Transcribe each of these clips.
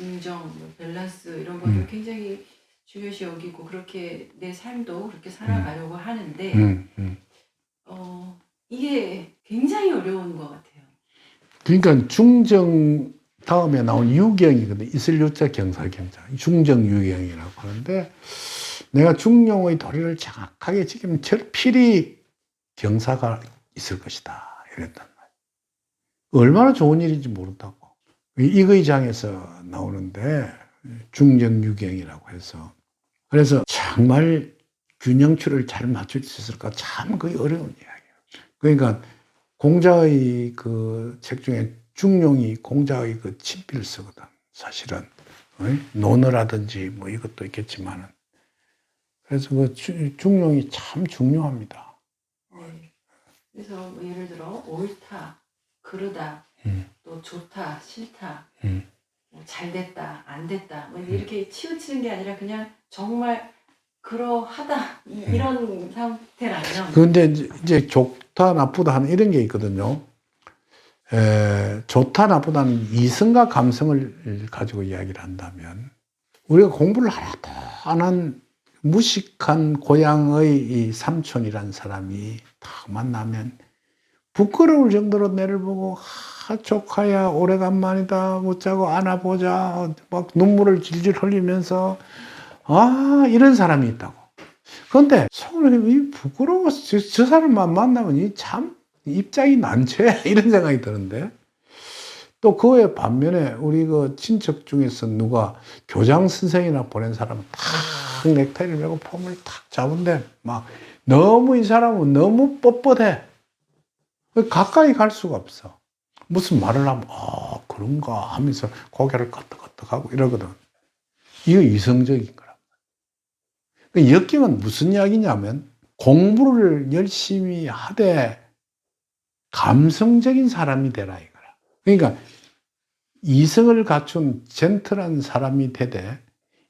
중정, 뭐 밸런스 이런 것도 굉장히 중요시 여기고 그렇게 내 삶도 그렇게 살아가려고 하는데 이게 굉장히 어려운 것 같아요. 그러니까 중정 다음에 나온 유경이거든. 이슬유자 경사경자. 중정유경이라고 하는데 내가 중용의 도리를 정확하게 지키면 절필히 경사가 있을 것이다. 이랬단 말이야. 얼마나 좋은 일인지 모른다고. 이의장에서 나오는데 중정유경이라고 해서 그래서 정말 균형추를 잘 맞출 수 있을까 참 그게 어려운 이야기예요. 그러니까 공자의 그 책 중에 중용이 공자의 그 친필을 쓰거든. 사실은 논어라든지 뭐 이것도 있겠지만은 그래서 그 중용이 참 중요합니다. 네. 그래서 뭐 예를 들어 옳다, 그르다, 또 좋다, 싫다, 뭐 잘됐다, 안 됐다, 뭐 이렇게 치우치는 게 아니라 그냥 정말 그러하다 이런 상태라면. 그런데 이제 좋다 나쁘다 하는 이런 게 있거든요. 좋다 나쁘다는 이성과 감성을 가지고 이야기를 한다면 우리가 공부를 하나도 안 한 무식한 고향의 이 삼촌이란 사람이 딱 만나면 부끄러울 정도로 내를 보고 조카야 오래간만이다 못자고 안아보자 막 눈물을 질질 흘리면서 이런 사람이 있다고. 그런데 속으로 부끄러워서 저 사람만 만나면 참 입장이 난처해 이런 생각이 드는데 또 그에 반면에 우리 그 친척 중에서 누가 교장 선생이나 보낸 사람은 탁 넥타이를 메고 폼을 탁 잡은데 막 너무 이 사람은 너무 뻣뻣해. 가까이 갈 수가 없어. 무슨 말을 하면 그런가 하면서 고개를 끄덕끄덕하고 이러거든. 이거 이성적인 거란 말이야. 역경은 무슨 이야기냐면 공부를 열심히 하되 감성적인 사람이 되라 이거라. 그러니까 이성을 갖춘 젠틀한 사람이 되되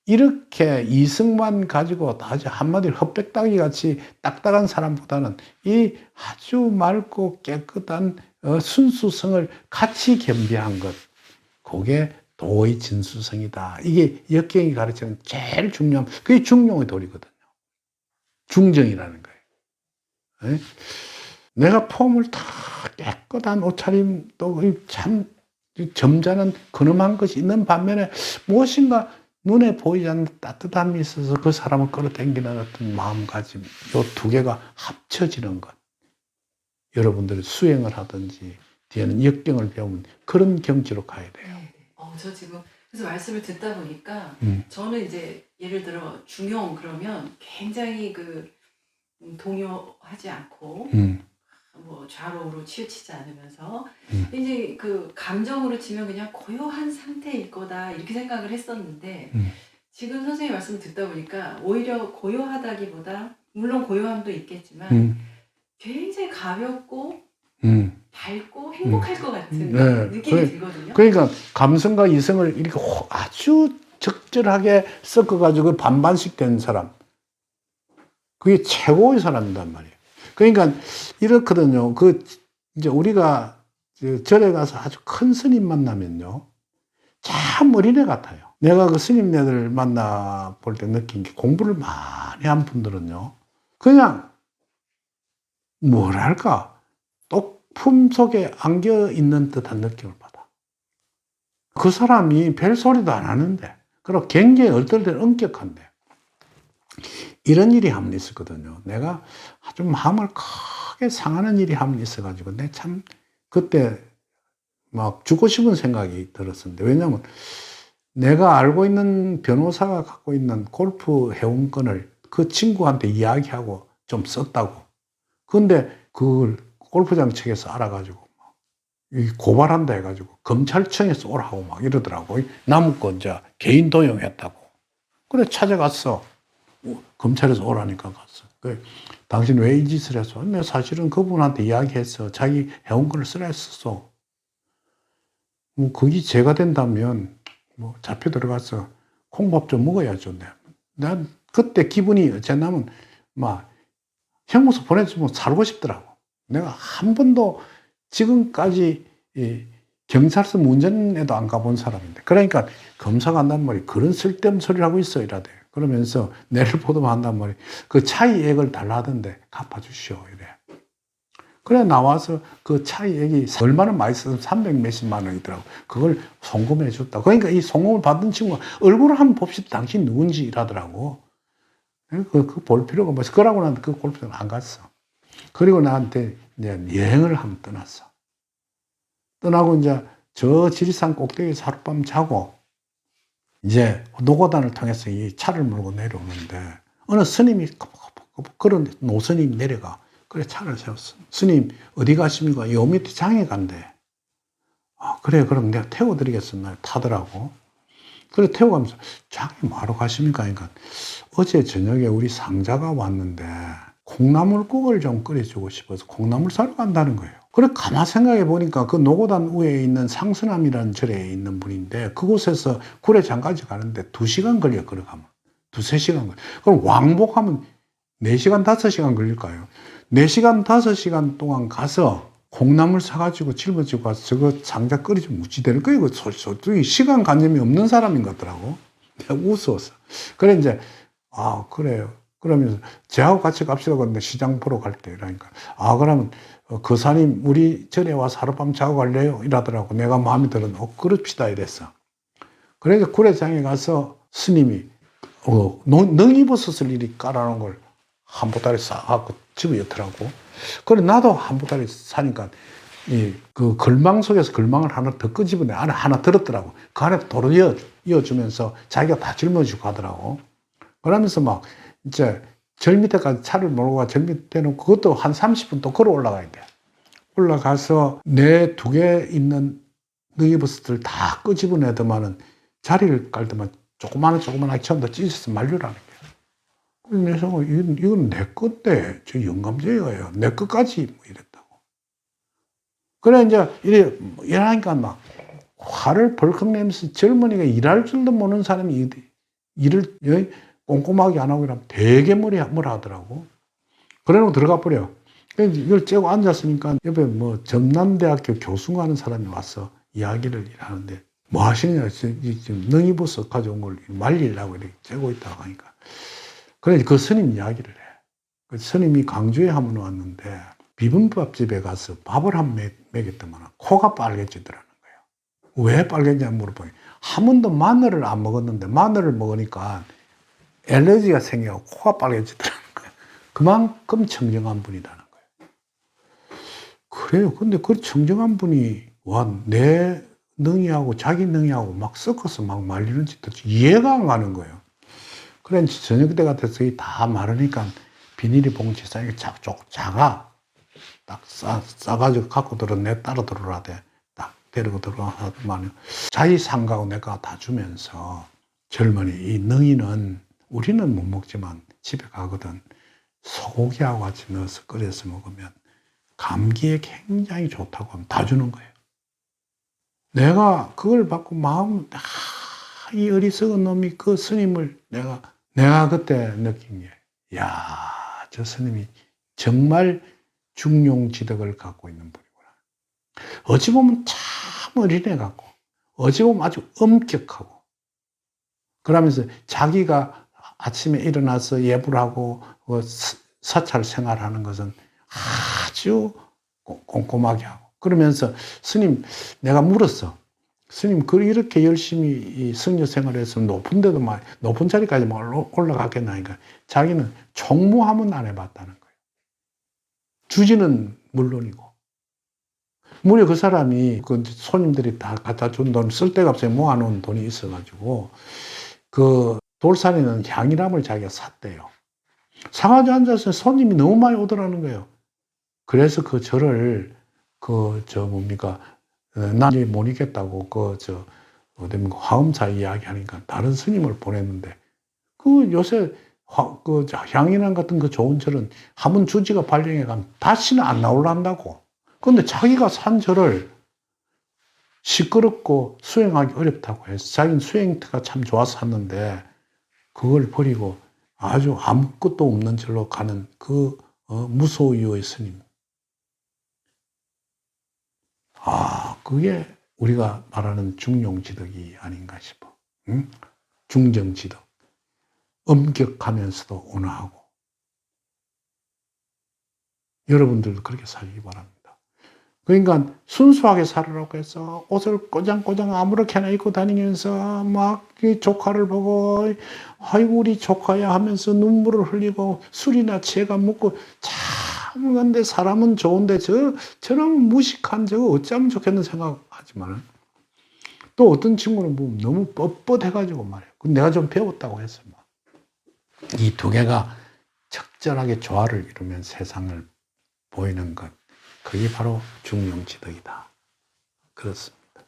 이렇게 이성만 가지고 아주 한마디로 헛백따기 같이 딱딱한 사람보다는 이 아주 맑고 깨끗한 순수성을 같이 겸비한 것, 그게 도의 진수성이다. 이게 역경이 가르치는 제일 중요한, 그게 중용의 도리거든요. 중정이라는 거예요. 네? 내가 폼을 다 깨끗한 옷차림 또 참 점잖은 근엄한 것이 있는 반면에 무엇인가 눈에 보이지 않는 따뜻함이 있어서 그 사람을 끌어당기는 어떤 마음가짐, 요 두 개가 합쳐지는 것. 여러분들이 수행을 하든지 뒤에는 역경을 배우면 그런 경지로 가야 돼요. 네. 저 지금 그래서 말씀을 듣다 보니까 저는 이제 예를 들어 중용 그러면 굉장히 그 동요하지 않고 뭐 좌로우로 치우치지 않으면서 이제 그 감정으로 치면 그냥 고요한 상태일 거다 이렇게 생각을 했었는데 지금 선생님 말씀 듣다 보니까 오히려 고요하다기보다 물론 고요함도 있겠지만 굉장히 가볍고 밝고 행복할 것 같은 느낌이 들거든요. 그러니까 감성과 이성을 이렇게 아주 적절하게 섞어가지고 반반씩 된 사람, 그게 최고의 사람이란 말이에요. 그러니까 이렇거든요. 이제 우리가 절에 가서 아주 큰 스님 만나면요, 참 어린애 같아요. 내가 그 스님네들 만나 볼 때 느낀 게 공부를 많이 한 분들은요, 그냥 뭐랄까 똑품 속에 안겨 있는 듯한 느낌을 받아. 그 사람이 별 소리도 안 하는데, 그리고 굉장히 어떨 때는 엄격한데. 이런 일이 한 번 있었거든요. 내가 아주 마음을 크게 상하는 일이 한 번 있어가지고, 내 참, 그때 막 죽고 싶은 생각이 들었었는데, 왜냐면 내가 알고 있는 변호사가 갖고 있는 골프 회원권을 그 친구한테 이야기하고 좀 썼다고. 근데 그걸 골프장 측에서 알아가지고, 고발한다 해가지고, 검찰청에서 오라고 막 이러더라고. 남은 거 이제 개인 도용했다고. 그래, 찾아갔어. 검찰에서 오라니까 갔어. 당신 왜 이 짓을 했어? 내가 사실은 그분한테 이야기했어. 자기 회원권을 쓰라 했었어. 뭐, 그게 죄가 된다면, 뭐, 잡혀 들어가서 콩밥 좀 먹어야죠. 난 그때 기분이 어쨌냐면, 막, 형무소 보내주면 살고 싶더라고. 내가 한 번도 지금까지 경찰서 문전에도 안 가본 사람인데. 그러니까 검사가 한단 말이 그런 쓸데없는 소리를 하고 있어 이라대. 그러면서 내를 보도만 한단 말이 그 차이액을 달라던데 갚아주시오 이래. 그래 나와서 그 차이액이 얼마나 많이 써서 300 몇십만 원이더라고. 그걸 송금해 줬다. 그러니까 이 송금을 받은 친구가 얼굴을 한번 봅시다. 당신 누군지 이라더라고. 그 볼 필요가 뭐 있어. 그러고 나한테 그 골프장 안 갔어. 그리고 나한테 이제 여행을 한번 떠났어. 떠나고 이제 저 지리산 꼭대기에서 하룻밤 자고 이제 노고단을 통해서 이 차를 몰고 내려오는데 어느 스님이 그런 노스님이 내려가. 그래 차를 세웠어. 스님 어디 가십니까? 요 밑에 장에 간대. 아 그래 그럼 내가 태워드리겠습니다. 타더라고. 그래 태워가면서 장에 뭐하러 가십니까? 그러니까 어제 저녁에 우리 상자가 왔는데 콩나물국을 좀 끓여주고 싶어서 콩나물 사러 간다는 거예요. 그래 가만 생각해 보니까 그 노고단 위에 있는 상선암이라는 절에 있는 분인데 그곳에서 구례장까지 가는데 2시간 걸려 걸어가면. 2-3시간 걸려. 그럼 왕복하면 4시간 5시간 걸릴까요? 4시간 5시간 동안 가서 콩나물 사가지고 짊어지고 가서 저거 상자 끓이면 무찌되는 거예요. 이거 솔직히 시간 관념이 없는 사람인 것 같더라고. 내가 웃었어. 그래 이제 아 그래요. 그러면서 저하고 같이 갑시다. 그런데 시장 보러 갈 때 그러니까 아 그러면 거사님 우리 절에 와서 하룻밤 자고 갈래요? 이러더라고. 내가 마음에 들은 그럽시다 이랬어. 그래서 구례장에 가서 스님이 능이버섯을 이리 깔아놓은 걸 한 보따리 싹 집어 였더라고. 그래 나도 한 보따리 사니까 그 걸망 속에서 걸망을 하나 더 끄집어내 안에 하나 들었더라고. 그 안에 도로 이어주면서 자기가 다 짊어지고 가더라고. 그러면서 막 이제 절 밑에까지 차를 몰고 가. 절 밑에는 그것도 한 30분 또 걸어 올라가야 돼. 올라가서 내 2개 있는 능이버섯들 다 끄집어내더만은 자리를 깔더만 조그마하게 전부 다 찢어서 말류라는 거야. 그래서 이건 내 건데 저 영감제예요. 내 것까지 뭐 이랬다고. 그래 이제 이러니까 막 화를 벌컥 내면서 젊은이가 일할 줄도 모르는 사람이 일을 꼼꼼하게 안 하고 이러면 되게 뭐라 하더라고. 그래놓고 들어가 버려. 이걸 째고 앉았으니까 옆에 뭐 전남대학교 교수가 하는 사람이 와서 이야기를 하는데 뭐 하시느냐 지금 능이버섯 가져온 걸 말리려고 이렇게 째고 있다고 하니까 그래 그 스님 이야기를 해. 그 스님이 강주에 한 번 왔는데 비빔밥집에 가서 밥을 한 번 먹였더만 코가 빨개지더라는 거예요. 왜 빨개지냐 물어보니 한 번도 마늘을 안 먹었는데 마늘을 먹으니까 알레르기가 생겨 코가 빨개지더라는 거예요. 그만큼 청정한 분이라는 거예요. 그래요. 근데 그 청정한 분이 내 능이하고 자기 능이하고 막 섞어서 막 말리는 짓도 이해가 안 가는 거예요. 그래 저녁 때 같아서 다 마르니까 비닐이 봉지 싸게 작아. 딱 싸가지고 갖고 내 따라 들어오라대. 딱 데리고 들어가더만요. 자기 상가고 내가 다 주면서 젊은이 이 능이는 우리는 못 먹지만 집에 가거든 소고기하고 같이 넣어서 끓여서 먹으면 감기에 굉장히 좋다고 하면 다 주는 거예요. 내가 그걸 받고 이 어리석은 놈이 그 스님을 내가 그때 느낀 게 저 스님이 정말 중용지덕을 갖고 있는 분이구나. 어찌 보면 참 어린애 같고 어찌 보면 아주 엄격하고 그러면서 자기가 아침에 일어나서 예불 하고 사찰 생활하는 것은 아주 꼼꼼하게 하고 그러면서 스님 내가 물었어. 스님 이렇게 열심히 이 성녀 생활해서 높은 자리까지 올라갔겠나 하니까 자기는 총무하면 안 해봤다는 거예요. 주지는 물론이고 무려 그 사람이 그 손님들이 다 갖다 준 돈 쓸 데가 없어요. 모아놓은 돈이 있어가지고 그 돌산에는 향이람을 자기가 샀대요. 사가지고 앉아서 손님이 너무 많이 오더라는 거예요. 그래서 그 절을 난 이제 못 있겠다고 화엄사 이야기하니까 다른 스님을 보냈는데 요새 향인왕 같은 그 좋은 절은 한번 주지가 발령해 가면 다시는 안 나오려한다고. 근데 자기가 산 절을 시끄럽고 수행하기 어렵다고 해서 자기는 수행터가 참 좋아서 샀는데 그걸 버리고 아주 아무것도 없는 절로 가는 무소유의 스님. 그게 우리가 말하는 중용지덕이 아닌가 싶어. 응? 중정지덕. 엄격하면서도 온화하고. 여러분들도 그렇게 살기 바랍니다. 그러니까 순수하게 살으라고 해서 옷을 꼬장꼬장 아무렇게나 입고 다니면서 막 조카를 보고 아이고 우리 조카야 하면서 눈물을 흘리고 술이나 취해가 먹고 참 근데 사람은 좋은데 저런 무식한 저거 어쩌면 좋겠는 생각하지만 또 어떤 친구는 뭐 너무 뻣뻣해가지고 말이에요. 내가 좀 배웠다고 했어. 이 두 개가 적절하게 조화를 이루면 세상을 보이는 것. 그게 바로 중용지덕이다. 그렇습니다.